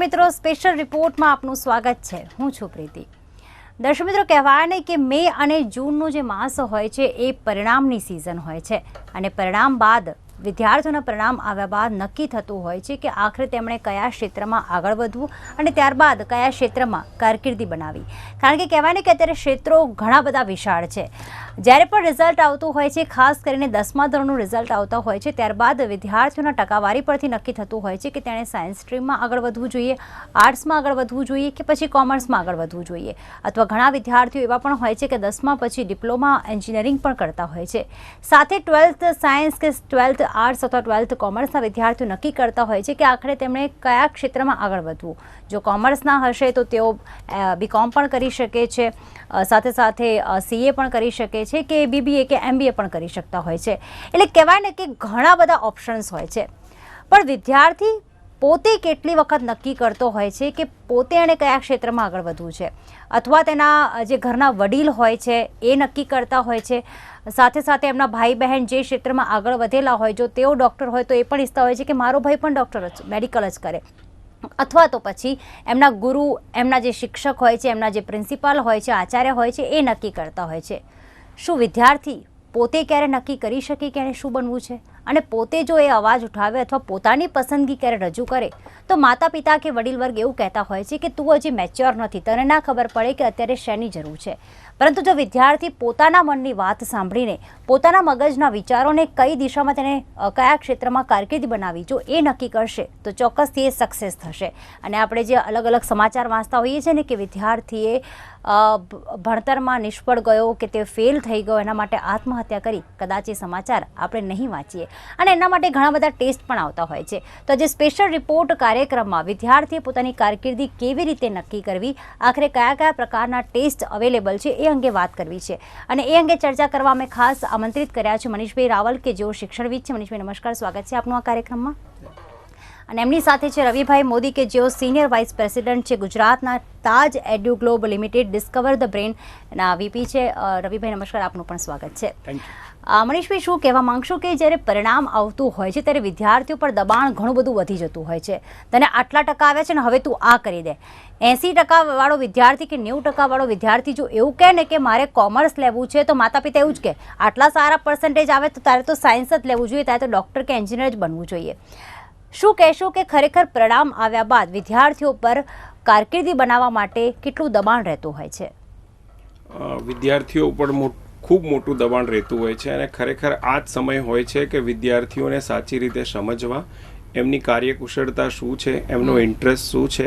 દર્શક મિત્રો, સ્પેશિયલ રિપોર્ટમાં આપનું સ્વાગત છે. હું છું પ્રીતિ. દર્શક મિત્રો, કહેવાય ને કે મે અને જૂનનો જે માસ હોય છે એ પરિણામની સિઝન હોય છે અને પરિણામ બાદ વિદ્યાર્થીઓના પરિણામ આવ્યા બાદ નક્કી થતું હોય છે કે આખરે તેમણે કયા ક્ષેત્રમાં આગળ વધવું અને ત્યારબાદ કયા ક્ષેત્રમાં કારકિર્દી બનાવી. કારણ કે કહેવાય ને કે અત્યારે ક્ષેત્રો ઘણા બધા વિશાળ છે. જ્યારે પણ રિઝલ્ટ આવતું હોય છે, ખાસ કરીને 10મા ધોરણનું રિઝલ્ટ આવતા હોય છે, ત્યારબાદ વિદ્યાર્થીઓના ટકાવારી પરથી નક્કી થતું હોય છે કે તેણે સાયન્સ સ્ટ્રીમમાં આગળ વધવું જોઈએ, આર્ટ્સમાં આગળ વધવું જોઈએ કે પછી કોમર્સમાં આગળ વધવું જોઈએ. અથવા ઘણા વિદ્યાર્થીઓ એવા પણ હોય છે કે 10મા પછી ડિપ્લોમા એન્જિનિયરિંગ પણ કરતા હોય છે. સાથે 12th સાયન્સ કે 12th આર્ટ્સ અથવા 12th કોમર્સના વિદ્યાર્થીઓ નક્કી કરતા હોય છે કે આખરે તેમણે કયા ક્ષેત્રમાં આગળ વધવું. જો કોમર્સના હશે તો તેઓ બીકોમ પણ કરી શકે છે, સાથે સાથે સીએ પણ કરી શકે છે કે બીબીએ કે એમબીએ પણ કરી શકતા હોય છે. એટલે કહેવાય ને કે ઘણા બધા ઓપ્શન્સ હોય છે. પણ વિદ્યાર્થી પોતે કેટલી વખત નક્કી કરતો હોય છે કે પોતે એણે કયા ક્ષેત્રમાં આગળ વધવું છે, અથવા તેના જે ઘરના વડીલ હોય છે એ નક્કી કરતા હોય છે. સાથે સાથે એમના ભાઈ બહેન જે ક્ષેત્રમાં આગળ વધેલા હોય, જો તેઓ ડૉક્ટર હોય તો એ પણ ઈચ્છતા હોય છે કે મારો ભાઈ પણ ડૉક્ટર જ મેડિકલ જ કરે. અથવા તો પછી એમના ગુરુ, એમના જે શિક્ષક હોય છે, એમના જે પ્રિન્સિપાલ હોય છે, આચાર્ય હોય છે, એ નક્કી કરતા હોય છે. શું વિદ્યાર્થી પોતે ક્યારે નક્કી કરી શકે કે એણે શું બનવું છે? અને પોતે જો એ અવાજ ઉઠાવે અથવા પોતાની પસંદગી ક્યારે રજૂ કરે તો માતા પિતા કે વડીલ વર્ગ એવું કહેતા હોય છે કે તું હજી મેચ્યોર નથી, તને ના ખબર પડે કે અત્યારે શેની જરૂર છે. પરંતુ જો વિદ્યાર્થી પોતાના મનની વાત સાંભળીને પોતાના મગજના વિચારોને કઈ દિશામાં તેને કયા ક્ષેત્રમાં કારકિર્દી બનાવી, જો એ નક્કી કરશે તો ચોક્કસથી એ સક્સેસ થશે. અને આપણે જે અલગ અલગ સમાચાર વાંચતા હોઈએ છીએ ને કે વિદ્યાર્થીએ ભણતરમાં નિષ્ફળ ગયો કે તે ફેલ થઈ ગયો, એના માટે આત્મહત્યા કરી, કદાચ એ સમાચાર આપણે નહીં વાંચીએ. અને એના માટે ઘણા બધા ટેસ્ટ પણ આવતા હોય છે. તો આજે સ્પેશિયલ રિપોર્ટ કાર્યક્રમમાં વિદ્યાર્થીએ પોતાની કારકિર્દી કેવી રીતે નક્કી કરવી, આખરે કયા કયા પ્રકારના ટેસ્ટ અવેલેબલ છે એ અંગે વાત કરવી છે. અને એ અંગે ચર્ચા કરવા અમે ખાસ આમંત્રિત કર્યા છે મનીષભાઈ રાવલ, કે જેઓ શિક્ષણવિદ છે. મનીષભાઈ, નમસ્કાર, સ્વાગત છે આપનું આ કાર્યક્રમમાં. અને એમની સાથે છે રવિભાઈ મોદી, કે જેઓ સિનિયર વાઇસ પ્રેસિડેન્ટ છે ગુજરાતના Taj Edu Globe Limited discover the brain ના વીપી છે. રવિભાઈ, નમસ્કાર, આપનું પણ સ્વાગત છે. મનીષભાઈ, શું કહેવા માંગશો કે જ્યારે પરિણામ આવતું હોય છે ત્યારે વિદ્યાર્થીઓ પર દબાણ ઘણું બધું વધી જતું હોય છે. તને આટલા ટકા આવ્યા છે ને, હવે તું આ કરી દે. 80% વાળો વિદ્યાર્થી કે 90% વાળો વિદ્યાર્થી જો એવું કહે ને કે મારે કોમર્સ લેવું છે, તો માતા પિતા એવું જ કહે આટલા સારા પર્સન્ટેજ આવે તો તારે તો સાયન્સ જ લેવું જોઈએ, તારે તો ડૉક્ટર કે એન્જિનિયર જ બનવું જોઈએ. શું કહેશો કે ખરેખર પરિણામ આવ્યા બાદ વિદ્યાર્થીઓ પર કારકિર્દી બનાવવા માટે કેટલું દબાણ રહેતું હોય છે? વિદ્યાર્થીઓ ઉપર ખૂબ મોટું દબાણ રહેતું હોય છે. અને ખરેખર આ જ સમય હોય છે કે વિદ્યાર્થીઓને સાચી રીતે સમજવા, એમની કાર્યકુશળતા શું છે, એમનો ઇન્ટરેસ્ટ શું છે,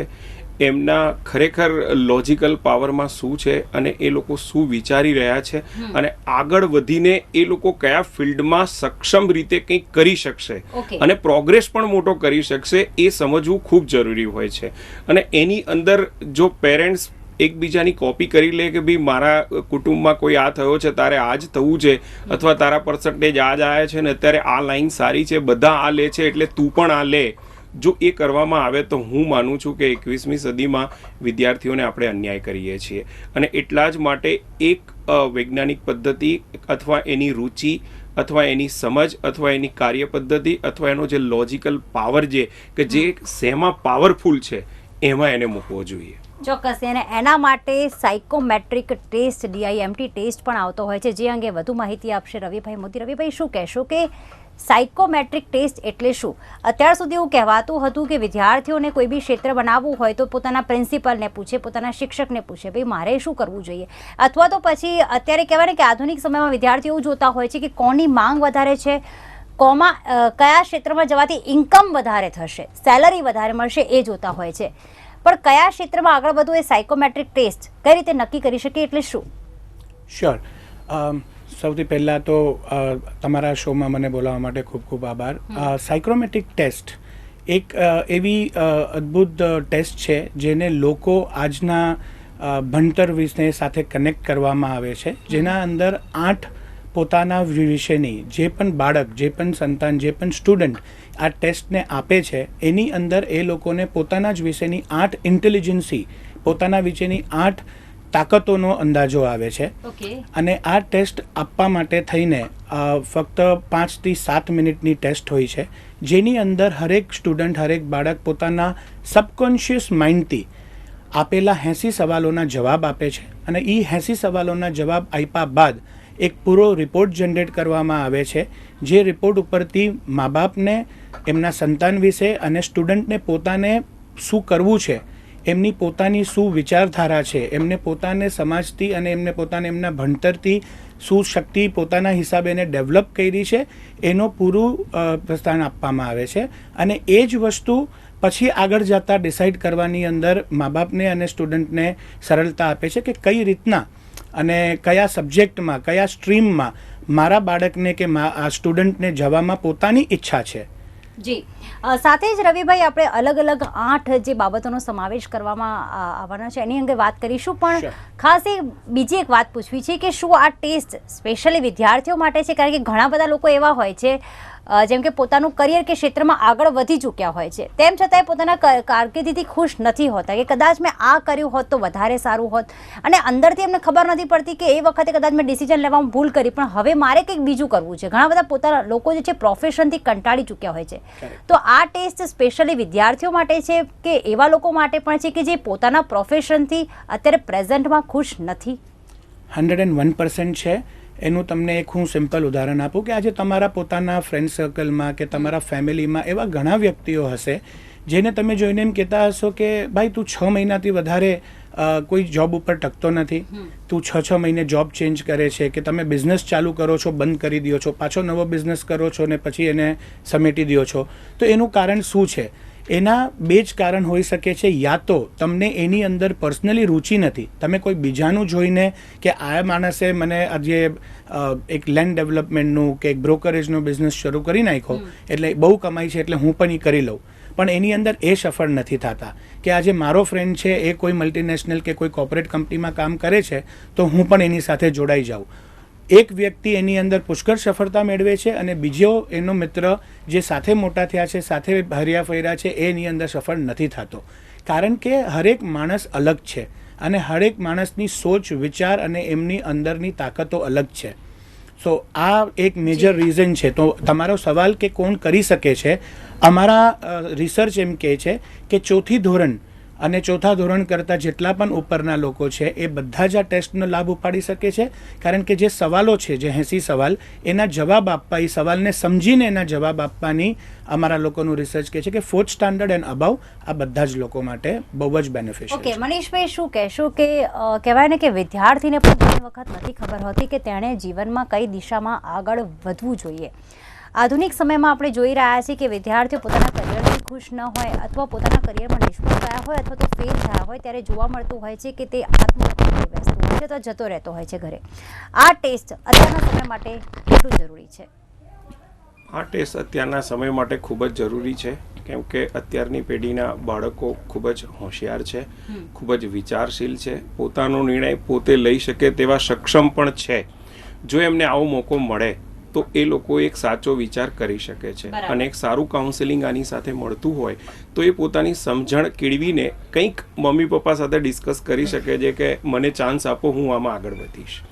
એમના ખરેખર લોજિકલ પાવરમાં શું છે અને એ લોકો શું વિચારી રહ્યા છે અને આગળ વધીને એ લોકો કયા ફિલ્ડમાં સક્ષમ રીતે કંઈક કરી શકશે અને પ્રોગ્રેસ પણ મોટો કરી શકશે, એ સમજવું ખૂબ જરૂરી હોય છે. અને એની અંદર જો પેરેન્ટ્સ એકબીજાની કોપી કરી લે કે ભાઈ મારા કુટુંબમાં કોઈ આ થયો છે, તારે આ જ થવું છે, અથવા તારા પર્સન્ટેજ આ જ આવ્યા છે ને અત્યારે આ લાઈન સારી છે, બધા આ લે છે એટલે તું પણ આ લે, જો એ કરવામાં આવે તો હું માનું છું કે 21મી સદીમાં વિદ્યાર્થીઓને આપણે અન્યાય કરીએ છીએ. અને એટલા જ માટે એક વૈજ્ઞાનિક પદ્ધતિ અથવા એની રુચિ અથવા એની સમજ અથવા એની કાર્ય પદ્ધતિ અથવા એનો જે લોજિકલ પાવર કે જે શેમાં પાવરફુલ છે એમાં એને મૂકવો જોઈએ. ચોક્કસ. અને એના માટે સાયકોમેટ્રિક ટેસ્ટ, DIMT ટેસ્ટ પણ આવતો હોય છે, જે અંગે વધુ માહિતી આપશે રવિભાઈ મોદી. રવિભાઈ, શું કહેશો કે સાયકોમેટ્રિક ટેસ્ટ એટલે શું? અત્યાર સુધી એવું કહેવાતું હતું કે વિદ્યાર્થીઓને કોઈ બી ક્ષેત્ર બનાવવું હોય તો પોતાના પ્રિન્સિપલને પૂછે, પોતાના શિક્ષકને પૂછે, ભાઈ મારે શું કરવું જોઈએ. અથવા તો પછી અત્યારે કહેવાય ને કે આધુનિક સમયમાં વિદ્યાર્થીઓ એવું જોતા હોય છે કે કોની માંગ વધારે છે, કયા ક્ષેત્રમાં જવાથી ઇન્કમ વધારે થશે, સેલરી વધારે મળશે, એ જોતા હોય છે. પણ કયા ક્ષેત્રમાં આગળ વધવું એ સાયકોમેટ્રિક ટેસ્ટ કઈ રીતે નક્કી કરી શકે, એટલે શું? શ્યોર. સૌથી પહેલાં તો તમારા શોમાં મને બોલાવવા માટે ખૂબ ખૂબ આભાર. સાયકોમેટ્રિક ટેસ્ટ એક એવી અદ્ભુત ટેસ્ટ છે જેને લોકો આજના ભણતર વિશે સાથે કનેક્ટ કરવામાં આવે છે, જેના અંદર 8 પોતાના વિશેની જે પણ બાળક, જે પણ સંતાન, જે પણ સ્ટુડન્ટ આ ટેસ્ટને આપે છે, એની અંદર એ લોકોને પોતાના જ વિશેની 8 ઇન્ટેલિજન્સી, પોતાના વિશેની 8 તાકાતોનો અંદાજો આવે છે. ઓકે. અને આ ટેસ્ટ આપવા માટે થઈને ફક્ત 5 થી 7 મિનિટની ટેસ્ટ હોય છે, જેની અંદર હરેક સ્ટુડન્ટ, હરેક બાળક પોતાના સબકોન્શિયસ માઇન્ડથી આપેલા 80 સવાલોના જવાબ આપે છે. અને એ 80 સવાલોના જવાબ આપ્યા બાદ એક પૂરો રિપોર્ટ જનરેટ કરવામાં આવે છે, જે રિપોર્ટ ઉપરથી મા બાપને એમના સંતાન વિશે અને સ્ટુડન્ટને પોતાને શું કરવું છે, એમની પોતાની શું વિચારધારા છે, એમને પોતાને સમાજથી અને એમને પોતાને એમના ભણતરથી શું શક્તિ પોતાના હિસાબે એને ડેવલપ કરી છે, એનો પૂરું પ્રસ્થાન આપવામાં આવે છે. અને એ જ વસ્તુ પછી આગળ જતાં ડિસાઇડ કરવાની અંદર મા બાપને અને સ્ટુડન્ટને સરળતા આપે છે કે કઈ રીતના અને કયા સબ્જેક્ટમાં, કયા સ્ટ્રીમમાં મારા બાળકને કે આ સ્ટુડન્ટને જવામાં પોતાની ઈચ્છા છે. જી, સાથે જ રવિભાઈ, આપણે અલગ અલગ 8 જે બાબતોનો સમાવેશ કરવામાં આવવાનો છે એની અંગે વાત કરીશું, પણ ખાસ બીજી એક વાત પૂછવી છે કે શું આ ટેસ્ટ સ્પેશિયલી વિદ્યાર્થીઓ માટે છે? કારણ કે ઘણા બધા લોકો એવા હોય છે જેમ કે પોતાનું કરિયર કે ક્ષેત્રમાં આગળ વધી ચૂક્યા હોય છે, તેમ છતાંય પોતાના કારકિર્દીથી ખુશ નથી હોતા કે કદાચ મેં આ કર્યું હોત તો વધારે સારું હોત, અને અંદરથી એમને ખબર નથી પડતી કે એ વખતે કદાચ મેં ડિસિઝન લેવામાં ભૂલ કરી, પણ હવે મારે કંઈક બીજું કરવું છે. ઘણા બધા પોતાના લોકો જે છે પ્રોફેશનથી કંટાળી ચૂક્યા હોય છે. તો આ ટેસ્ટ સ્પેશિયલી વિદ્યાર્થીઓ માટે છે કે એવા લોકો માટે પણ છે કે જે પોતાના પ્રોફેશનથી અત્યારે પ્રેઝન્ટમાં ખુશ નથી? 101% છે. એનું તમને એક હું સિમ્પલ ઉદાહરણ આપું કે આજે તમારા પોતાના ફ્રેન્ડ સર્કલમાં કે તમારા ફેમિલીમાં એવા ઘણા વ્યક્તિઓ હશે જેને તમે જોઈને એમ કહેતા હશો કે ભાઈ તું 6 મહિનાથી વધારે કોઈ જોબ ઉપર ટકતો નથી, તું 6 મહિને જોબ ચેન્જ કરે છે, કે તમે બિઝનેસ ચાલુ કરો છો, બંધ કરી દો છો, પાછો નવો બિઝનેસ કરો છો ને પછી એને સમેટી દો છો. તો એનું કારણ શું છે? એના 2 જ કારણ હોઈ શકે છે. યા તો તમને એની અંદર પર્સનલી રુચિ નથી, તમે કોઈ બીજાનું જોઈને કે આ માણસે મને આજે એક લેન્ડ ડેવલપમેન્ટનું કે એક બ્રોકરેજનો બિઝનેસ શરૂ કરી નાખ્યો એટલે બહુ કમાઈ છે એટલે હું પણ એ કરી લઉં, પણ એની અંદર એ સફળ નથી થતા. કે આજે મારો ફ્રેન્ડ છે એ કોઈ મલ્ટીનેશનલ કે કોઈ કોર્પોરેટ કંપનીમાં કામ કરે છે તો હું પણ એની સાથે જોડાઈ જાઉં. એક વ્યક્તિ એની અંદર પુષ્કળ સફળતા મેળવે છે અને બીજો એનો મિત્ર જે સાથે મોટા થયા છે, સાથે હર્યા ફર્યા છે, એની અંદર સફળ નથી થતો. કારણ કે હરેક માણસ અલગ છે અને હરેક માણસની સોચ, વિચાર અને એમની અંદરની તાકાતો અલગ છે. સો આ એક મેજર રીઝન છે. તો તમારો સવાલ કે કોણ કરી શકે છે, અમારા રિસર્ચ એમ કહે છે કે 4થી ધોરણ અને 4થા ધોરણ કરતાં જેટલા પણ ઉપરના લોકો છે એ બધા જ આ ટેસ્ટનો લાભ ઉપાડી શકે છે. કારણ કે જે સવાલો છે, જે 80 સવાલ, એના જવાબ આપવા, એ સવાલને સમજીને એના જવાબ આપવાની અમારા લોકોનું રિસર્ચ કહે છે કે 4th સ્ટાન્ડર્ડ એન્ડ અબાવ આ બધા જ લોકો માટે બહુ જ બેનિફિશિયલ છે. ઓકે, મનીષભાઈ, શું કહેશું કે કહેવાય ને કે વિદ્યાર્થીને પણ ઘણી વખત નથી ખબર હોતી કે તેણે જીવનમાં કઈ દિશામાં આગળ વધવું જોઈએ. આધુનિક સમયમાં આપણે જોઈ રહ્યા છીએ કે વિદ્યાર્થીઓ પોતાના કરિયરથી ખુશ ન હોય અથવા પોતાના કરિયરમાં નિષ્ફળ ગયા હોય અથવા તો ફેલ થયા હોય ત્યારે જોવા મળતું હોય છે કે તે આત્મહત્યામાં વ્યસ્ત હોય છે તો જતો રહેતો હોય છે ઘરે. આ ટેસ્ટ અત્યારના સમય માટે કેટલું જરૂરી છે? આ ટેસ્ટ અત્યારના સમય માટે ખૂબ જ જરૂરી છે, કેમ કે અત્યારની પેઢીના બાળકો ખૂબ જ હોશિયાર છે, ખૂબ જ વિચારશીલ છે, પોતાનો નિર્ણય પોતે લઈ શકે તેવા સક્ષમ પણ છે. જો એમને આવો મોકો મળે તો એ લોકો એક સાચો વિચાર કરી શકે છે અને એક સારું કાઉન્સેલિંગ આની સાથે મળતું હોય તો એ પોતાની સમજણ કેળવીને કંઈક મમ્મી પપ્પા સાથે ડિસ્કસ કરી શકે છે કે મને ચાન્સ આપો, હું આમાં આગળ વધીશ.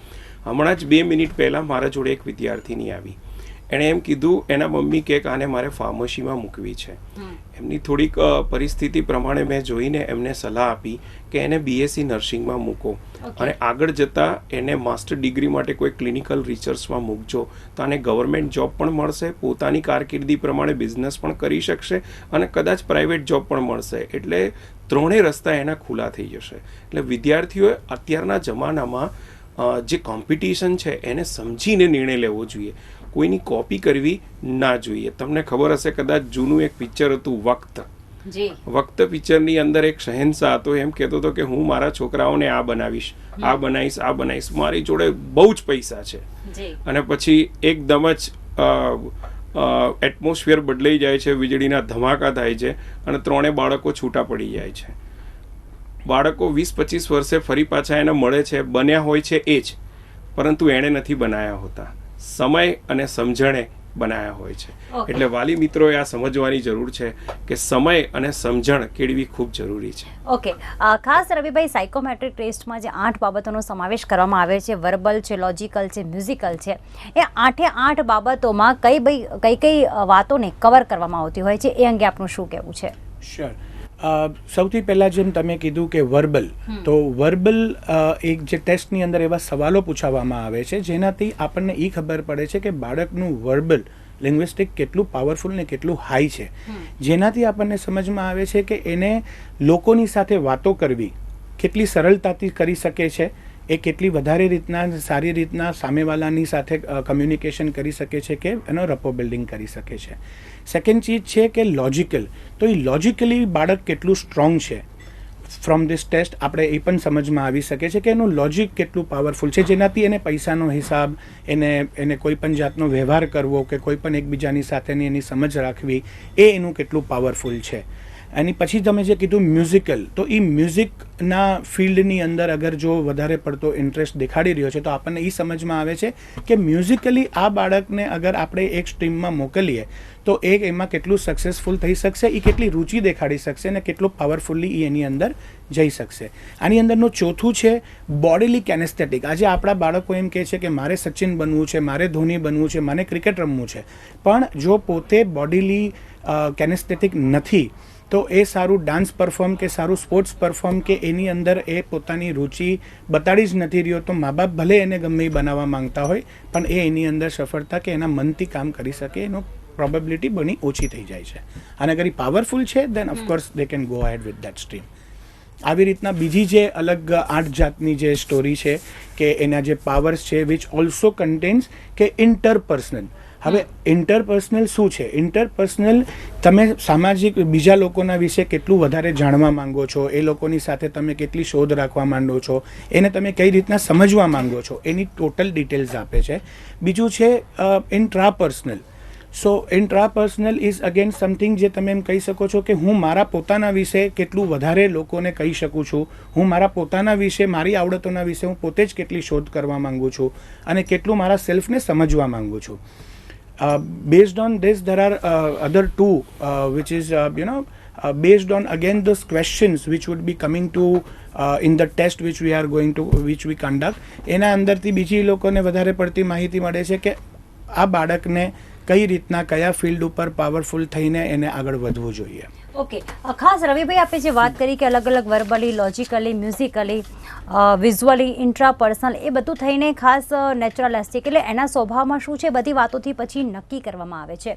હમણાં જ 2 મિનિટ પહેલાં મારા જોડે એક વિદ્યાર્થીની આવી. એણે એમ કીધું એના મમ્મી કે આને મારે ફાર્મસીમાં મૂકવી છે. એમની થોડીક પરિસ્થિતિ પ્રમાણે મેં જોઈને એમને સલાહ આપી કે એને BSc નર્સિંગમાં મૂકો અને આગળ જતાં એને માસ્ટર ડિગ્રી માટે કોઈ ક્લિનિકલ રિસર્ચમાં મૂકજો તો આને ગવર્મેન્ટ જોબ પણ મળશે, પોતાની કારકિર્દી પ્રમાણે બિઝનેસ પણ કરી શકશે અને કદાચ પ્રાઇવેટ જોબ પણ મળશે. એટલે 3 રસ્તા એના ખુલ્લા થઈ જશે. એટલે વિદ્યાર્થીઓએ અત્યારના જમાનામાં જે કોમ્પિટિશન છે એને સમજીને નિર્ણય લેવો જોઈએ, કોઈની કોપી કરવી ના જોઈએ. તમને ખબર હશે કદાચ જૂનું એક પિક્ચર હતું વક્ત. વક્ત પિક્ચરની અંદર એક શહેનશાહ હતો, એમ કહેતો હતો કે હું મારા છોકરાઓને આ બનાવીશ, આ બનાવીશ, આ બનાવીશ, મારી જોડે બહુ જ પૈસા છે. અને પછી એકદમ જ એટમોસ્ફિયર બદલાઈ જાય છે, વીજળીના ધમાકા થાય છે અને 3 બાળકો છૂટા પડી જાય છે. બાળકો 20-25 વર્ષે ફરી પાછા એને મળે છે, બન્યા હોય છે એ જ, પરંતુ એણે નથી બનાવ્યા હોતા. સમય અને સમજણે બનાવ્યા હોય છે. Okay. એટલે વાલી મિત્રોએ આ સમજવાની જરૂર છે કે સમય અને સમજણ કેળવી ખૂબ જરૂરી છે. ઓકે, ખાસ રવિભાઈ, સાયકોમેટ્રિક ટેસ્ટમાં જે 8 બાબતોનો સમાવેશ કરવામાં આવે છે, વર્બલ છે, લોજિકલ છે, મ્યુઝિકલ છે, એ 8 બાબતોમાં કઈ વાતોને કવર કરવામાં આવતી હોય છે, એ અંગે આપનું શું કહેવું છે? શ્યોર. સૌથી પહેલાં જેમ તમે કીધું કે વર્બલ, તો વર્બલ એક જે ટેસ્ટની અંદર એવા સવાલો પૂછવામાં આવે છે જેનાથી આપણને એ ખબર પડે છે કે બાળકનું વર્બલ લિંગ્વિસ્ટિક કેટલું પાવરફુલ ને કેટલું હાઈ છે, જેનાથી આપણને સમજમાં આવે છે કે એને લોકોની સાથે વાતો કરવી કેટલી સરળતાથી કરી શકે છે, એ કેટલી વધારે રીતના સારી રીતના સામેવાલાની સાથે કમ્યુનિકેશન કરી શકે છે કે એનો રપો બિલ્ડિંગ કરી શકે છે. સેકન્ડ ચીજ છે કે લોજિકલ, તો એ લોજિકલી બાળક કેટલું સ્ટ્રોંગ છે. ફ્રોમ ધીસ ટેસ્ટ આપણે એ પણ સમજમાં આવી શકે છે કે એનું લોજિક કેટલું પાવરફુલ છે, જેનાથી એને પૈસાનો હિસાબ, એને કોઈ પણ જાતનો વ્યવહાર કરવો કે કોઈ પણ એકબીજાની સાથેની એની સમજ રાખવી, એ એનું કેટલું પાવરફુલ છે. એની પછી તમે જે કીધું મ્યુઝિકલ, તો એ મ્યુઝિકના ફિલ્ડની અંદર અગર જો વધારે પડતો ઇન્ટરેસ્ટ દેખાડી રહ્યો છે તો આપણને એ સમજમાં આવે છે કે મ્યુઝિકલી આ બાળકને અગર આપણે એક સ્ટ્રીમમાં મોકલીએ તો એમાં કેટલું સક્સેસફુલ થઈ શકશે, એ કેટલી રુચિ દેખાડી શકશે અને કેટલું પાવરફુલ્લી એ એની અંદર જઈ શકશે. આની અંદરનું ચોથું છે બોડીલી કેનેસ્થેટિક. આજે આપણા બાળકો એમ કહે છે કે મારે સચિન બનવું છે, મારે ધોની બનવું છે, મને ક્રિકેટ રમવું છે, પણ જો પોતે બોડીલી કેનેસ્થેટિક નથી તો એ સારું ડાન્સ પરફોર્મ કે સારું સ્પોર્ટ્સ પરફોર્મ કે એની અંદર એ પોતાની રુચિ બતાડી જ નથી રહ્યો, તો મા બાપ ભલે એને ગમે એ બનાવવા માંગતા હોય પણ એ એની અંદર સફળતા કે એના મનથી કામ કરી શકે એનો પ્રોબેબિલિટી બની ઓછી થઈ જાય છે. અને અગર એ પાવરફુલ છે then of course they can go ahead with that stream. આવી રીતના બીજી જે અલગ 8 જાતની જે સ્ટોરી છે કે એના જે પાવર્સ છે વિચ ઓલ્સો કન્ટેન્સ કે ઇન્ટરપર્સનલ. હવે ઇન્ટરપર્સનલ શું છે? ઇન્ટરપર્સનલ તમે સામાજિક બીજા લોકોના વિશે કેટલું વધારે જાણવા માંગો છો, એ લોકોની સાથે તમે કેટલી શોધ રાખવા માંગો છો, એને તમે કઈ રીતના સમજવા માંગો છો, એની ટોટલ ડિટેલ્સ આપે છે. બીજું છે ઇન્ટ્રાપર્સનલ. સો ઇન્ટ્રાપર્સનલ ઇઝ અગેન સમથિંગ જે તમે એમ કહી શકો છો કે હું મારા પોતાના વિશે કેટલું વધારે લોકોને કહી શકું છું, હું મારા પોતાના વિશે, મારી આવડતોના વિશે હું પોતે જ કેટલી શોધ કરવા માંગુ છું અને કેટલું મારા સેલ્ફને સમજવા માંગુ છું. Based on this, there are other two, which is, based on again those questions which would be coming to in the test which we conduct. એના અંદરથી બીજી લોકોને વધારે પડતી માહિતી મળે છે કે આ બાળકને કઈ રીતના કયા ફિલ્ડ ઉપર પાવરફુલ થઈને એને આગળ વધવું જોઈએ. ઓકે, ખાસ રવિભાઈ આપે જે વાત કરી કે અલગ અલગ વર્બલી, લોજિકલી, મ્યુઝિકલી, વિઝ્યુઅલી, ઇન્ટ્રાપર્સનલ, એ બધું થઈને ખાસ નેચરલિસ્ટિક એટલે એના સ્વભાવમાં શું છે બધી વાતોથી પછી નક્કી કરવામાં આવે છે.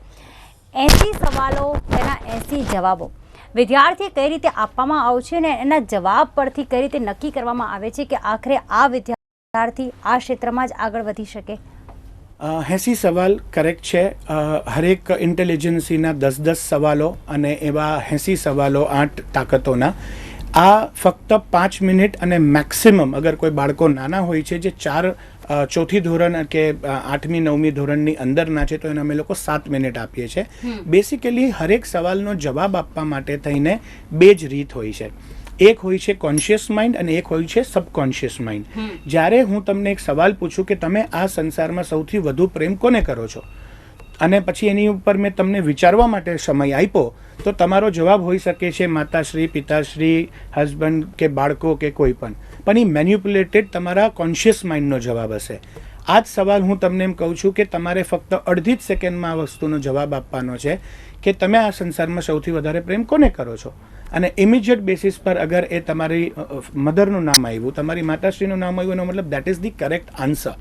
80 સવાલો, તેના 80 જવાબો વિદ્યાર્થી કઈ રીતે આપવામાં આવશે ને એના જવાબ પરથી કઈ રીતે નક્કી કરવામાં આવે છે કે આખરે આ વિદ્યાર્થી આ ક્ષેત્રમાં જ આગળ વધી શકે? 80 સવાલ કરેક્ટ છે. હરેક ઇન્ટેલિજન્સીના 10-10 સવાલો અને એવા 80 સવાલો 8 તાકાતોના. આ ફક્ત 5 મિનિટ અને મેક્સિમમ અગર કોઈ બાળકો નાના હોય છે જે ચોથી ધોરણ કે 8મી 9મી ધોરણની અંદરના છે તો એને અમે લોકો 7 મિનિટ આપીએ છીએ. બેસિકલી હરેક સવાલનો જવાબ આપવા માટે થઈને 2 જ રીત હોય છે. એક હોય છે કોન્શિયસ માઇન્ડ અને એક હોય છે સબકોન્શિયસ માઇન્ડ. જ્યારે હું તમને એક સવાલ પૂછું કે તમે આ સંસારમાં સૌથી વધુ પ્રેમ કોને કરો છો અને પછી એની ઉપર મેં તમને વિચારવા માટે સમય આપ્યો તો તમારો જવાબ હોઈ શકે છે માતાશ્રી, પિતાશ્રી, હસબન્ડ કે બાળકો કે કોઈ પણ એ મેન્યુપ્યુલેટેડ તમારા કોન્શિયસ માઇન્ડનો જવાબ હશે. આ જ સવાલ હું તમને એમ કહું છું કે તમારે ફક્ત અડધી જ સેકન્ડમાં આ વસ્તુનો જવાબ આપવાનો છે કે તમે આ સંસારમાં સૌથી વધારે પ્રેમ કોને કરો છો. અને ઇમિડિયેટ બેસિસ પર અગર એ તમારી મધરનું નામ આવ્યું, તમારી માતાશ્રીનું નામ આવ્યું, એનો મતલબ that is the correct answer.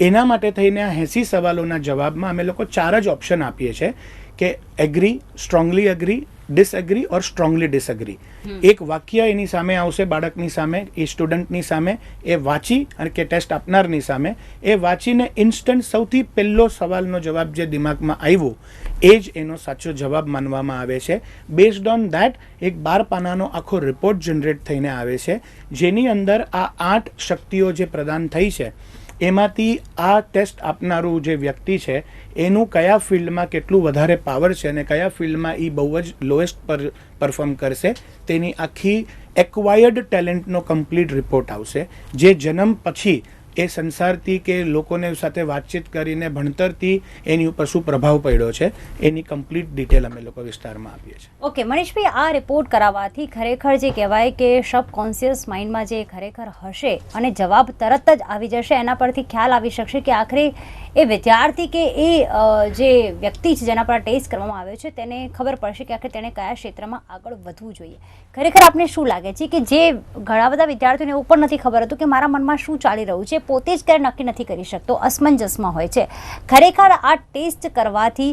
એના માટે થઈને આ 80 સવાલોના જવાબમાં અમે લોકો 4 જ ઓપ્શન આપીએ છીએ કે એગ્રી, સ્ટ્રોંગલી એગ્રી, ડિસએગ્રી ઓર સ્ટ્રોંગલી ડિસએગ્રી. એક વાક્ય એની સામે આવશે, બાળકની સામે, એ સ્ટુડન્ટની સામે, એ વાંચી અને કે ટેસ્ટ આપનારની સામે એ વાંચીને ઇન્સ્ટન્ટ સૌથી પહેલો સવાલનો જવાબ જે દિમાગમાં આવ્યો એ જ એનો સાચો જવાબ માનવામાં આવે છે. બેઝડ ઓન દેટ એક 12 પાનાનો આખો રિપોર્ટ જનરેટ થઈને આવે છે જેની અંદર આ 8 શક્તિઓ જે પ્રદાન થઈ છે એમાંથી આ ટેસ્ટ આપનારું જે વ્યક્તિ છે એનું કયા ફિલ્ડમાં કેટલું વધારે પાવર છે અને કયા ફિલ્ડમાં એ બહુ જ લોએસ્ટ પરફોર્મ કરશે તેની આખી એક્વાયર્ડ ટેલેન્ટનો કમ્પ્લીટ રિપોર્ટ આવશે જે જન્મ પછી એ સંસારથી કે લોકોને સાથે વાતચીત કરીને ભણતરથી એની ઉપર શું પ્રભાવ પડ્યો છે એની કમ્પ્લીટ ડિટેલ અમે લોકો વિસ્તારમાં આપીએ છીએ. ઓકે મનીષભાઈ, આ રિપોર્ટ કરાવવાથી ખરેખર જે કહેવાય કે સબકોન્શિયસ માઇન્ડમાં જે ખરેખર હશે અને જવાબ તરત જ આવી જશે, એના પરથી ખ્યાલ આવી શકશે કે આખરે એ વિદ્યાર્થી કે એ જે વ્યક્તિ છે જેના પર ટેસ્ટ કરવામાં આવ્યો છે તેને ખબર પડશે કે આખરે તેણે કયા ક્ષેત્રમાં આગળ વધવું જોઈએ. ખરેખર આપને શું લાગે છે કે જે ઘણા બધા વિદ્યાર્થીઓને એવું પણ નથી ખબર હતું કે મારા મનમાં શું ચાલી રહ્યું છે, પોતે જ ક્યારે નક્કી નથી કરી શકતો, અસમંજસમાં હોય છે. ખરેખર આ ટેસ્ટ કરવાથી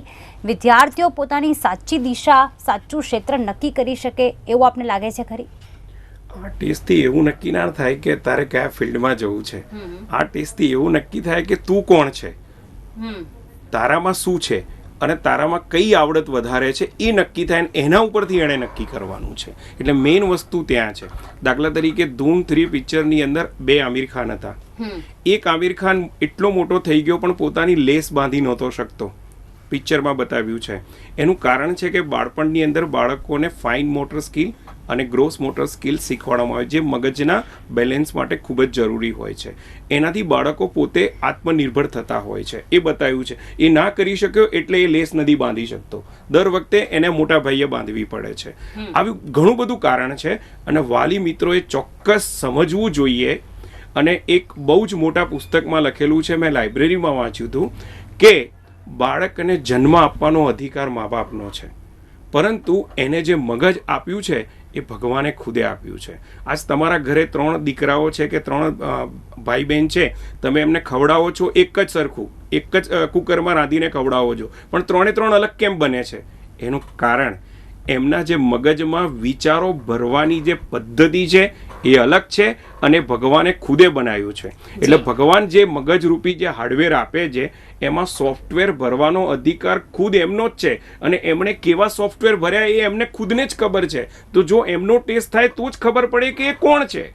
વિદ્યાર્થીઓ પોતાની સાચી દિશા, સાચું ક્ષેત્ર નક્કી કરી શકે એવું આપને લાગે છે ખરી? આ ટેસ્ટથી એવું નક્કી ના થાય કે તારે કયા ફિલ્ડમાં જવું છે. આ ટેસ્ટથી એવું નક્કી થાય કે તું કોણ છે, તારામાં શું છે અને તારામાં કઈ આવડત વધારે છે એ નક્કી થાય ને એના ઉપરથી એણે નક્કી કરવાનું છે. એટલે મેઇન વસ્તુ ત્યાં છે. દાખલા તરીકે ધૂમ 3 પિક્ચરની અંદર 2 આમિર ખાન હતા. એક આમિર ખાન એટલો મોટો થઈ ગયો પણ પોતાની લેસ બાંધી નહોતો શકતો. પિક્ચરમાં બતાવ્યું છે. એનું કારણ છે કે બાળપણની અંદર બાળકોને ફાઇન મોટર સ્કિલ અને ગ્રોસ મોટર સ્કિલ શીખવાડવામાં આવે જે મગજના બેલેન્સ માટે ખૂબ જ જરૂરી હોય છે. એનાથી બાળકો પોતે આત્મનિર્ભર થતા હોય છે. એ બતાવ્યું છે. એ ના કરી શક્યો એટલે એ લેસ નથી બાંધી શકતો. દર વખતે એને મોટા ભાઈએ બાંધવી પડે છે. આવી ઘણું બધું કારણ છે અને વાલી મિત્રોએ ચોક્કસ સમજવું જોઈએ. અને એક બહુ જ મોટા પુસ્તકમાં લખેલું છે, મેં લાઇબ્રેરીમાં વાંચ્યું હતું કે બાળકને જન્મ આપવાનો અધિકાર મા બાપનો છે, પરંતુ એને જે મગજ આપ્યું છે એ ભગવાને ખુદે આપ્યું છે. આજ તમારા ઘરે 3 દીકરાઓ છે કે 3 ભાઈ બહેન છે, તમે એમને ખવડાવો છો એક જ સરખું, એક જ કુકરમાં રાંધીને ખવડાવો છો, પણ 3 અલગ કેમ બને છે? એનું કારણ એમના જે મગજમાં વિચારો ભરવાની જે પદ્ધતિ છે એ અલગ છે અને ભગવાને ખુદે બનાવ્યું છે. એટલે ભગવાન જે મગજરૂપી જે હાર્ડવેર આપે છે એમાં સોફ્ટવેર ભરવાનો અધિકાર ખુદ એમનો જ છે અને એમણે કેવા સોફ્ટવેર ભર્યા એ એમને ખુદને જ ખબર છે. તો જો એમનો ટેસ્ટ થાય તો જ ખબર પડે કે એ કોણ છે.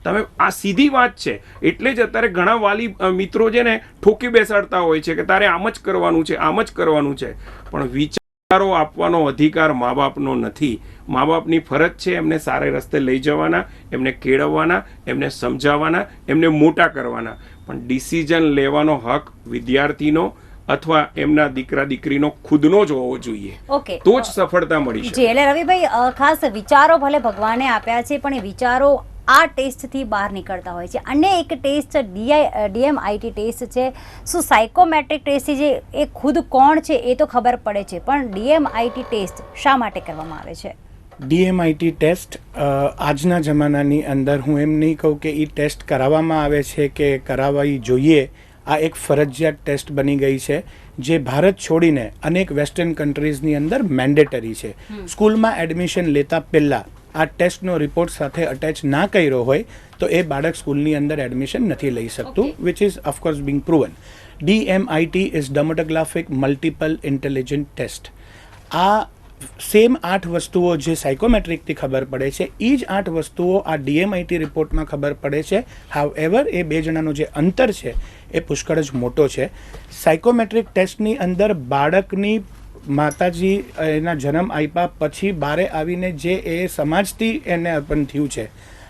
તમે આ સીધી વાત છે. એટલે જ અત્યારે ઘણા વાલી મિત્રો છે ને ઠોકી બેસાડતા હોય છે કે તારે આમ જ કરવાનું છે, આમ જ કરવાનું છે. પણ વિચારો આપવાનો અધિકાર મા બાપનો નથી. મા બાપની ફરજ છે એમને સારા રસ્તે લઈ જવાના, એમને કેળવવાના, એમને સમજાવવાના, એમને મોટા કરવાના. પણ ડિસિઝન લેવાનો હક વિદ્યાર્થીનો અથવા એમના દીકરા દીકરીનો ખુદનો જ હોવો જોઈએ. ઓકે, તો જ સફળતા મળી શકે. એટલે રવિભાઈ, ખાસ વિચારો ભલે ભગવાને આપ્યા છે પણ એ વિચારો આ ટેસ્ટથી બહાર નીકળતા હોય છે. અને એક ટેસ્ટ DMIT ટેસ્ટ છે. શું સાયકોમેટ્રિક ટેસ્ટ જે એ ખુદ કોણ છે એ તો ખબર પડે છે, પણ DMIT ટેસ્ટ શા માટે કરવામાં આવે છે? DMIT ટેસ્ટ આજના જમાનાની અંદર હું એમ નહીં કહું કે એ ટેસ્ટ કરાવવામાં આવે છે કે કરાવવી જોઈએ. આ એક ફરજિયાત ટેસ્ટ બની ગઈ છે જે ભારત છોડીને અનેક વેસ્ટર્ન કન્ટ્રીઝની અંદર મેન્ડેટરી છે. સ્કૂલમાં એડમિશન લેતા પહેલાં આ ટેસ્ટનો રિપોર્ટ સાથે અટેચ ના કર્યો હોય તો એ બાળક સ્કૂલની અંદર એડમિશન નથી લઈ શકતું, which is of course being proven. DMIT is dermatographic multiple intelligent test. આ સેમ 8 વસ્તુઓ જે સાયકોમેટ્રિકથી ખબર પડે છે એ જ 8 વસ્તુઓ આ DMIT રિપોર્ટમાં ખબર પડે છે. હાઉએવર એ 2 જણાનો જે અંતર છે એ પુષ્કળ જ મોટો છે. સાયકોમેટ્રિક ટેસ્ટની અંદર બાળકની માતાજી એના જન્મ આપ્યા પછી બારે આવીને જે એ સમાજથી એને અર્પણ થયું છે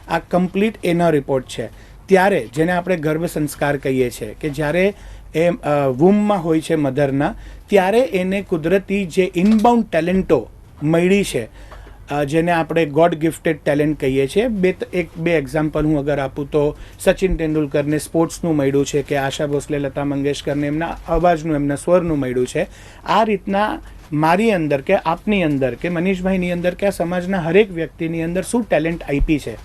આ કમ્પ્લીટ એનો રિપોર્ટ છે. ત્યારે જેને આપણે ગર્ભ સંસ્કાર કહીએ છીએ કે જ્યારે એ વૂમમાં હોય છે મધરના, ત્યારે એને કુદરતી જે ઇનબાઉન્ડ ટેલેન્ટો મળી છે જેને આપણે ગોડ ગિફ્ટેડ ટેલેન્ટ કહીએ છીએ. બે એક્ઝામ્પલ હું અગર આપું તો સચિન તેંડુલકરને સ્પોર્ટ્સનું મળ્યું છે કે આશા ભોસલે, લતા મંગેશકરને એમના અવાજનું, એમના સ્વરનું મળ્યું છે. આ રીતના મારી અંદર કે આપની અંદર કે મનીષભાઈની અંદર કે આ સમાજના હરેક વ્યક્તિની અંદર શું ટેલેન્ટ આપી છે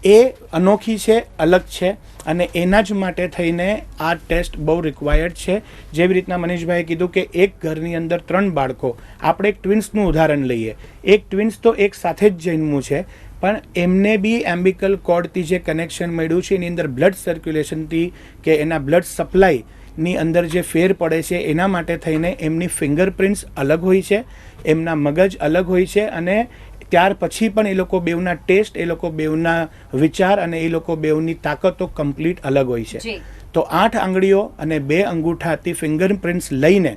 એ અનોખી છે, અલગ છે અને એના જ માટે થઈને આ ટેસ્ટ બહુ રિક્વાયર્ડ છે. જેવી રીતના મનીષભાઈએ કીધું કે એક ઘરની અંદર 3 બાળકો, આપણે એક ટ્વિન્સનું ઉદાહરણ લઈએ. એક ટ્વિન્સ તો એક સાથે જ જન્મ્યું છે પણ એમને બી એમ્બિકલ કોર્ડથી જે કનેક્શન મળ્યું છે એની અંદર બ્લડ સર્ક્યુલેશનથી કે એના બ્લડ સપ્લાયની અંદર જે ફેર પડે છે એના માટે થઈને એમની ફિંગરપ્રિન્ટ્સ અલગ હોય છે, એમના મગજ અલગ હોય છે અને ત્યાર પછી પણ એ લોકો બેઉના ટેસ્ટ, એ લોકો બેઉના વિચાર અને એ લોકો બેઉની તાકાતો કમ્પ્લીટ અલગ હોય છે. તો 8 આંગળીઓ અને 2 અંગૂઠાથી ફિંગરપ્રિન્ટ્સ લઈને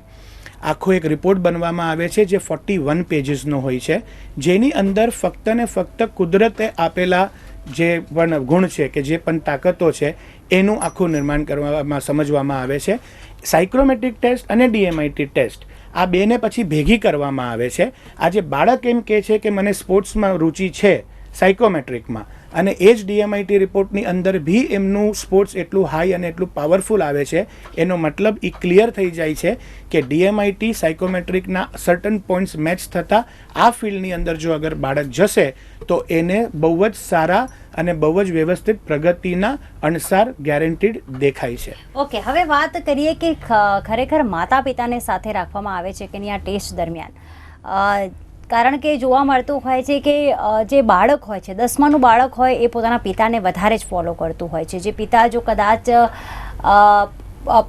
આખો એક રિપોર્ટ બનવામાં આવે છે જે 41 પેજીસનો હોય છે, જેની અંદર ફક્ત ને ફક્ત કુદરતે આપેલા જે પણ ગુણ છે કે જે પણ તાકાતો છે એનું આખું નિર્માણ કરવામાં સમજવામાં આવે છે. સાયક્રોમેટ્રિક ટેસ્ટ અને DMIT ટેસ્ટ આ બેને પછી ભેગી કરવામાં આવે છે. આજે બાળક એમ કહે છે કે મને સ્પોર્ટ્સમાં રુચિ છે સાયકોમેટ્રિકમાં, અને એ જ DMIT રિપોર્ટની અંદર બી એમનું સ્પોર્ટ્સ એટલું હાઈ અને એટલું પાવરફુલ આવે છે. એનો મતલબ એ ક્લિયર થઈ જાય છે કે DMIT સાયકોમેટ્રિકના સર્ટન પોઈન્ટ્સ મેચ થતાં આ ફિલ્ડની અંદર જો અગર બાળક જશે તો એને બહુ જ સારા અને બહુ જ વ્યવસ્થિત પ્રગતિના અણસાર ગેરંટીડ દેખાય છે. ઓકે, હવે વાત કરીએ કે ખરેખર માતા પિતાને સાથે રાખવામાં આવે છે કે નહીં આ ટેસ્ટ દરમિયાન? કારણ કે જોવા મળતું હોય છે કે જે બાળક હોય છે, 10માનું બાળક હોય એ પોતાના પિતાને વધારે જ ફોલો કરતું હોય છે. જે પિતા જો કદાચ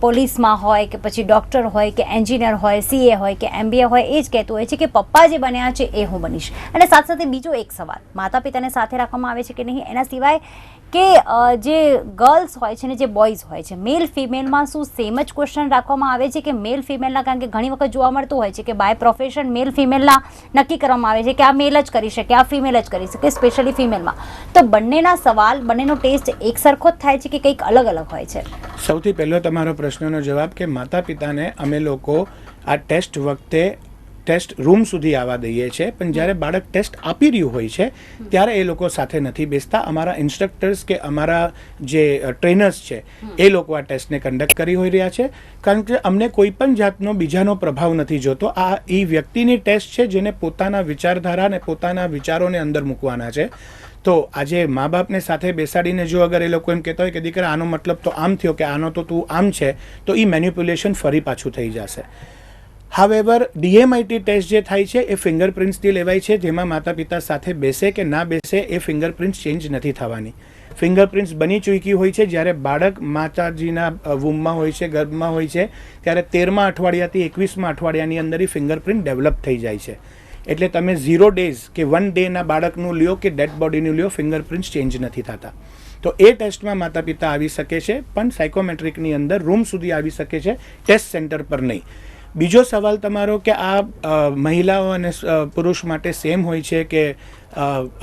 પોલીસમાં હોય કે પછી ડૉક્ટર હોય કે એન્જિનિયર હોય, CA હોય કે MBA હોય, એ જ કહેતું હોય છે કે પપ્પા જે બન્યા છે એ હું બનીશ. અને સાથે સાથે બીજો એક સવાલ, માતા પિતાને સાથે રાખવામાં આવે છે કે નહીં એના સિવાય કે જે ગર્લ્સ હોય છે ને જે બોયઝ હોય છે, મેલ ફિમેલમાં શું સેમ જ ક્વેશ્ચન રાખવામાં આવે છે કે મેલ ફિમેલના? કારણ કે ઘણી વખત જોવા મળતું હોય છે કે બાય પ્રોફેશન મેલ ફિમેલના નક્કી કરવામાં આવે છે કે આ મેલ જ કરી શકે, આ ફિમેલ જ કરી શકે, સ્પેશિયલી ફિમેલમાં. તો બંનેના સવાલ, બંનેનો ટેસ્ટ એક સરખો જ થાય છે કે કંઈક અલગ અલગ હોય છે? સૌથી પહેલો તમારો પ્રશ્નનો જવાબ કે માતા પિતાને અમે લોકો આ ટેસ્ટ વખતે ટેસ્ટ રૂમ સુધી આવવા દઈએ છીએ, પણ જ્યારે બાળક ટેસ્ટ આપી રહ્યું હોય છે ત્યારે એ લોકો સાથે નથી બેસતા. અમારા ઇન્સ્ટ્રક્ટર્સ કે અમારા જે ટ્રેનર્સ છે એ લોકો આ ટેસ્ટને કન્ડક્ટ કરી હોઈ રહ્યા છે, કારણ કે અમને કોઈ પણ જાતનો બીજાનો પ્રભાવ નથી જોતો. આ એ વ્યક્તિની ટેસ્ટ છે જેને પોતાના વિચારધારા અને પોતાના વિચારોને અંદર મૂકવાના છે. તો આજે મા બાપને સાથે બેસાડીને જો અગર એ લોકો એમ કહેતા હોય કે દીકરા આનો મતલબ તો આમ થયો કે આનો તો તું આમ છે, તો એ મેન્યુપ્યુલેશન ફરી પાછું થઈ જશે. હાવેવર DMIT ટેસ્ટ જે થાય છે એ ફિંગરપ્રિન્ટ્સથી લેવાય છે, જેમાં માતા પિતા સાથે બેસે કે ના બેસે એ ફિંગરપ્રિન્ટ્સ ચેન્જ નથી થવાની. ફિંગરપ્રિન્ટ્સ બની ચૂકી હોય છે જ્યારે બાળક માતાજીના વૂમમાં હોય છે, ગર્ભમાં હોય છે, ત્યારે 13મા અઠવાડિયાથી 21મા અઠવાડિયાની અંદર એ ફિંગરપ્રિન્ટ ડેવલપ થઈ જાય છે. એટલે તમે 0 days કે 1 ડેના બાળકનું લ્યો કે ડેડ બોડીનું લ્યો, ફિંગરપ્રિન્ટ્સ ચેન્જ નથી થતા. તો એ ટેસ્ટમાં માતા પિતા આવી શકે છે, પણ સાયકોમેટ્રિકની અંદર રૂમ સુધી આવી શકે છે, ટેસ્ટ સેન્ટર પર નહીં. બીજો સવાલ તમારો કે આ મહિલાઓ અને પુરુષ માટે સેમ હોય છે કે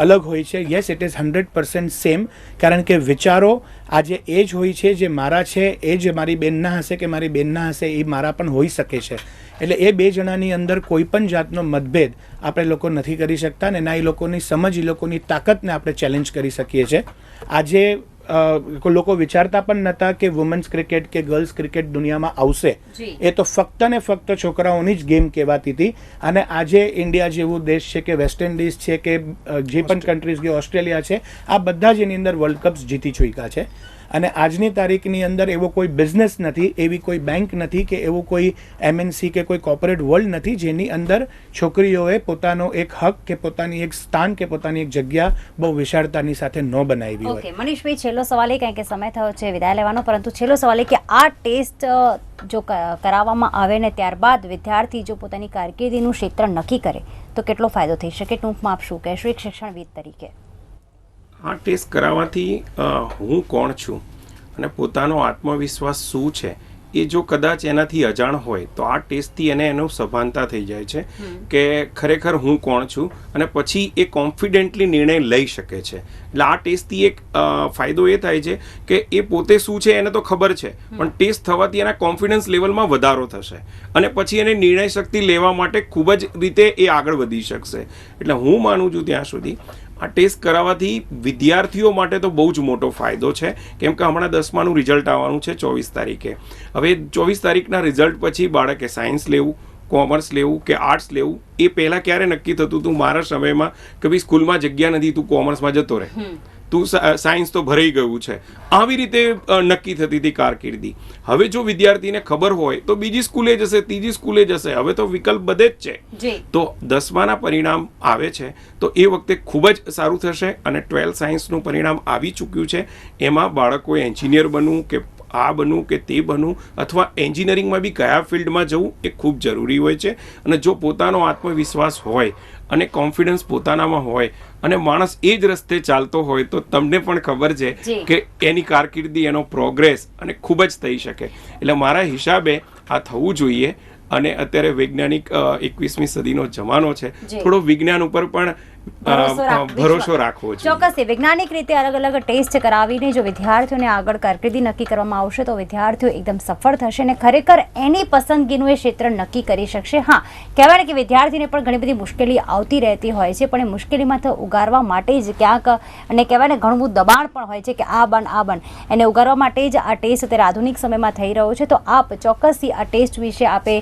અલગ હોય છે? Yes, it is 100% same. કારણ કે વિચારો આજે એ જ હોય છે જે મારા છે એ જ મારી બેનના હશે કે મારી બેનના હશે એ મારા પણ હોઈ શકે છે. એટલે એ બે જણાની અંદર કોઈ પણ જાતનો મતભેદ આપણે લોકો નથી કરી શકતા, અને ના એ લોકોની સમજ, એ લોકોની તાકાતને આપણે ચેલેન્જ કરી શકીએ છીએ. આજે લોકો વિચારતા પણ નહોતા કે વુમન્સ ક્રિકેટ કે ગર્લ્સ ક્રિકેટ દુનિયામાં આવશે. એ તો ફક્ત ને ફક્ત છોકરાઓની જ ગેમ કહેવાતી હતી. અને આજે ઇન્ડિયા જેવું દેશ છે કે વેસ્ટ ઇન્ડિઝ છે કે જે પણ કન્ટ્રીઝ કે ઓસ્ટ્રેલિયા છે, આ બધા જ એની અંદર વર્લ્ડ કપ્સ જીતી ચૂક્યા છે. અને આજની તારીખની અંદર એવો કોઈ બિઝનેસ નથી, એવી કોઈ બેંક નથી કે એવો કોઈ MNC કે કોઈ કોર્પોરેટ વર્લ્ડ નથી જેની અંદર છોકરીઓએ પોતાનો એક હક કે પોતાની એક સ્થાન કે પોતાની એક જગ્યા બહુ વિશાળતાની સાથે ન બનાવી હોય. ઓકે મનીષભાઈ, છેલ્લો સવાલ એ કારણ કે સમય થયો છે વિદાય લેવાનો, પરંતુ છેલ્લો સવાલ એ કે આ ટેસ્ટ જો કરાવવામાં આવે ને ત્યારબાદ વિદ્યાર્થી જો પોતાની કારકિર્દીનું ક્ષેત્ર નક્કી કરે તો કેટલો ફાયદો થઈ શકે? ટૂંકમાં આપ શું કહેશો એક શિક્ષણવિદ તરીકે? આ ટેસ્ટ કરાવવાથી હું કોણ છું અને પોતાનો આત્મવિશ્વાસ શું છે એ જો કદાચ એનાથી અજાણ હોય તો આ ટેસ્ટથી એને એનું સભાનતા થઈ જાય છે કે ખરેખર હું કોણ છું, અને પછી એ કોન્ફિડન્ટલી નિર્ણય લઈ શકે છે. એટલે આ ટેસ્ટથી એક ફાયદો એ થાય છે કે એ પોતે શું છે એને તો ખબર છે, પણ ટેસ્ટ થવાથી એના કોન્ફિડન્સ લેવલમાં વધારો થશે અને પછી એને નિર્ણય શક્તિ લેવા માટે ખૂબ જ રીતે એ આગળ વધી શકશે. એટલે હું માનું છું ત્યાં સુધી આ ટેસ્ટ કરાવવાથી વિદ્યાર્થીઓ માટે તો બહુ જ મોટો ફાયદો છે, કેમ કે હમણાં 10માનું રિઝલ્ટ આવવાનું છે 24 તારીખે. હવે 24 તારીખના રિઝલ્ટ પછી બાળકે સાયન્સ લેવું, કોમર્સ લેવું કે આર્ટ્સ લેવું, એ પહેલાં ક્યારે નક્કી થતું હતું મારા સમયમાં કે ભાઈ સ્કૂલમાં જગ્યા નથી, તું કોમર્સમાં જતો રહે, તું સાયન્સ તો ભરાઈ ગયું છે, આવી રીતે નક્કી થતી હતી કારકિર્દી. હવે જો વિદ્યાર્થીને ખબર હોય તો બીજી સ્કૂલે જશે, ત્રીજી સ્કૂલે જશે, હવે તો વિકલ્પ બધે જ છે. તો 10માના પરિણામ આવે છે તો એ વખતે ખૂબ જ સારું થશે. અને 12 સાયન્સનું પરિણામ આવી ચૂક્યું છે, એમાં બાળકોએ એન્જિનિયર બનવું કે આ બનવું કે તે બનવું, અથવા એન્જિનિયરિંગમાં બી કયા ફિલ્ડમાં જવું એ ખૂબ જરૂરી હોય છે. અને જો પોતાનો આત્મવિશ્વાસ હોય અને કોન્ફિડન્સ પોતાનામાં હોય અને માણસ એ જ રસ્તે ચાલતો હોય તો તમને પણ ખબર છે કે એની કારકિર્દી, એનો પ્રોગ્રેસ અને ખૂબ જ થઈ શકે. એટલે મારા હિસાબે આ થવું જોઈએ. અને અત્યારે વૈજ્ઞાનિક 21મી સદીનો જમાનો છે, થોડો વિજ્ઞાન ઉપર પણ ભરોસો રાખવો જોઈએ. ચોક્કસથી વૈજ્ઞાનિક રીતે અલગ અલગ ટેસ્ટ કરાવીને જો વિદ્યાર્થીઓને આગળ કારકિર્દી નક્કી કરવામાં આવશે તો વિદ્યાર્થીઓ એકદમ સફળ થશે અને ખરેખર એની પસંદગીનું એ ક્ષેત્ર નક્કી કરી શકશે. હા, કહેવાય ને કે વિદ્યાર્થીને પણ ઘણી બધી મુશ્કેલી આવતી રહેતી હોય છે, પણ એ મુશ્કેલીમાંથી ઉગારવા માટે જ ક્યાંક અને કહેવાય ને ઘણું બધું દબાણ પણ હોય છે કે આ બન એને ઉગારવા માટે જ આ ટેસ્ટ અત્યારે આધુનિક સમયમાં થઈ રહ્યો છે. તો આપ ચોક્કસથી આ ટેસ્ટ વિશે આપે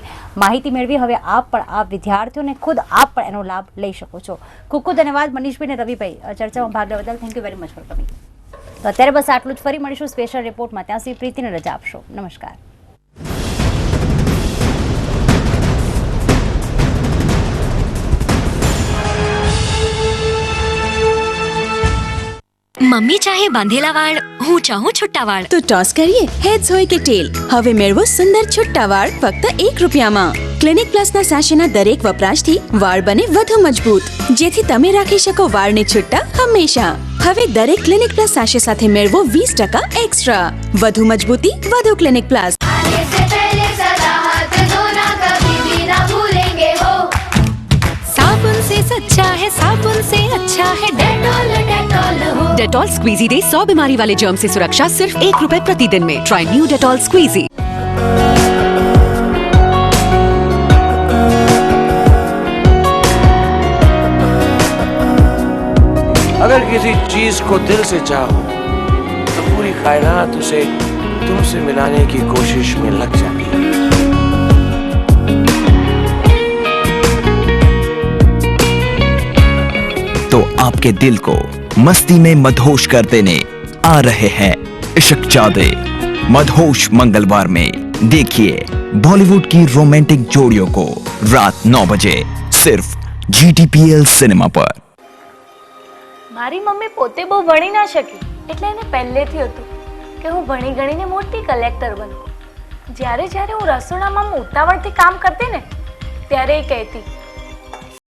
માહિતી મેળવી હવે આપ પણ આ વિદ્યાર્થીઓને ખુદ આપ પણ એનો લાભ લઈ શકો છો. ખૂબ ખૂબ ધન્યવાદ મનીષભાઈ અને રવિભાઈ ચર્ચામાં ભાગ લેવા બદલ. Thank you very much for coming. તો અત્યારે બસ આટલું જ. ફરી મળીશું સ્પેશિયલ રિપોર્ટમાં. ત્યાં સુધી પ્રીતિને રજા આપશો. નમસ્કાર. મમ્મી ચાહે બાંધેલા વાળ, હું ચાહું છુટ્ટા વાળ. તો ટોસ કરીએ હેડ્સ હોય કે ટેલ. હવે મેળવો સુંદર છુટ્ટા વાળ ફક્ત ₹1 ક્લિનિક પ્લસના સાશેના દરેક વપરાશથી વાળ બને વધુ મજબૂત, જેથી તમે રાખી શકો વાળને છુટ્ટા હંમેશા. હવે દરેક ક્લિનિક પ્લસ સાશે સાથે મેળવો 20% એક્સ્ટ્રા. વધુ મજબૂતી, વધુ ક્લિનિક પ્લસ. साबुन से सच्चा है, साबुन से अच्छा है डेटॉल. डेटॉल हो. डेटॉल स्क्वीजी दे 100 बीमारी वाले जर्म से सुरक्षा सिर्फ ₹1 प्रतिदिन में. Try new Dettol squeezy. अगर किसी चीज को दिल से चाहो तो पूरी कायनात उसे तुमसे मिलाने की कोशिश में लग जाती है. तो आपके दिल को मस्ती में मदहोश कर देने आ रहे हैं इश्क जादे. मदहोश मंगलवार में देखिए बॉलीवुड की रोमांटिक जोड़ियों को रात 9 बजे सिर्फ GTPL सिनेमा पर. મારી મમ્મી પોતે બહુ ભણી ના શકી, એટલે એને પહેલેથી હતું કે હું ભણી ગણીને મોટી કલેક્ટર બનું. જ્યારે જ્યારે હું રસોડામાં ઉતાવળથી કામ કરતી ને ત્યારે એ કહેતી